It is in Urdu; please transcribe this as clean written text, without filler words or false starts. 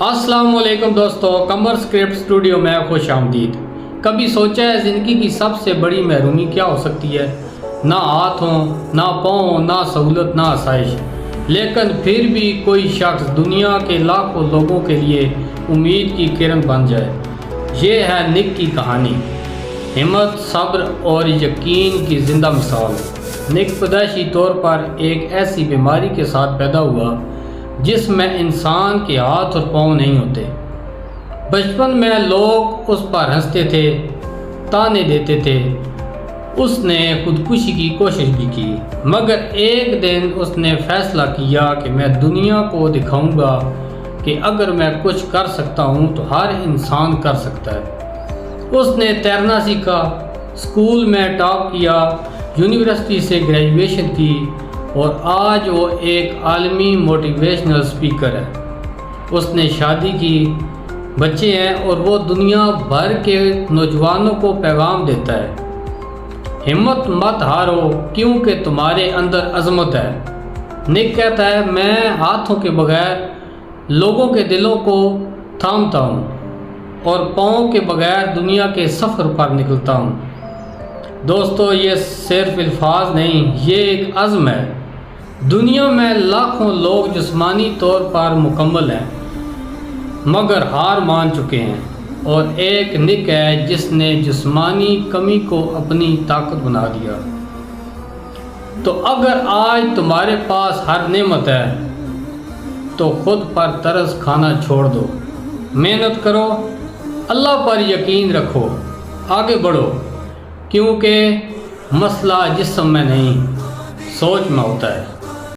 السلام علیکم دوستو، قمر اسکرپٹ اسٹوڈیو میں خوش آمدید۔ کبھی سوچا ہے زندگی کی سب سے بڑی محرومی کیا ہو سکتی ہے؟ نہ ہاتھ ہوں، نہ پاؤں ہوں، نہ سہولت، نہ آسائش، لیکن پھر بھی کوئی شخص دنیا کے لاکھوں لوگوں کے لیے امید کی کرن بن جائے۔ یہ ہے نک کی کہانی، ہمت، صبر اور یقین کی زندہ مثال۔ نک پیدائشی طور پر ایک ایسی بیماری کے ساتھ پیدا ہوا جس میں انسان کے ہاتھ اور پاؤں نہیں ہوتے۔ بچپن میں لوگ اس پر ہنستے تھے، تانے دیتے تھے۔ اس نے خودکشی کی کوشش بھی کی، مگر ایک دن اس نے فیصلہ کیا کہ میں دنیا کو دکھاؤں گا کہ اگر میں کچھ کر سکتا ہوں تو ہر انسان کر سکتا ہے۔ اس نے تیرنا سیکھا، اسکول میں ٹاپ کیا، یونیورسٹی سے گریجویشن کی اور آج وہ ایک عالمی موٹیویشنل اسپیکر ہے۔ اس نے شادی کی، بچے ہیں اور وہ دنیا بھر کے نوجوانوں کو پیغام دیتا ہے، ہمت مت ہارو کیونکہ تمہارے اندر عظمت ہے۔ نک کہتا ہے، میں ہاتھوں کے بغیر لوگوں کے دلوں کو تھامتا ہوں اور پاؤں کے بغیر دنیا کے سفر پر نکلتا ہوں۔ دوستو، یہ صرف الفاظ نہیں، یہ ایک عزم ہے۔ دنیا میں لاکھوں لوگ جسمانی طور پر مکمل ہیں مگر ہار مان چکے ہیں، اور ایک نک ہے جس نے جسمانی کمی کو اپنی طاقت بنا دیا۔ تو اگر آج تمہارے پاس ہر نعمت ہے تو خود پر ترس کھانا چھوڑ دو، محنت کرو، اللہ پر یقین رکھو، آگے بڑھو، کیونکہ مسئلہ جسم میں نہیں، سوچ میں ہوتا ہے۔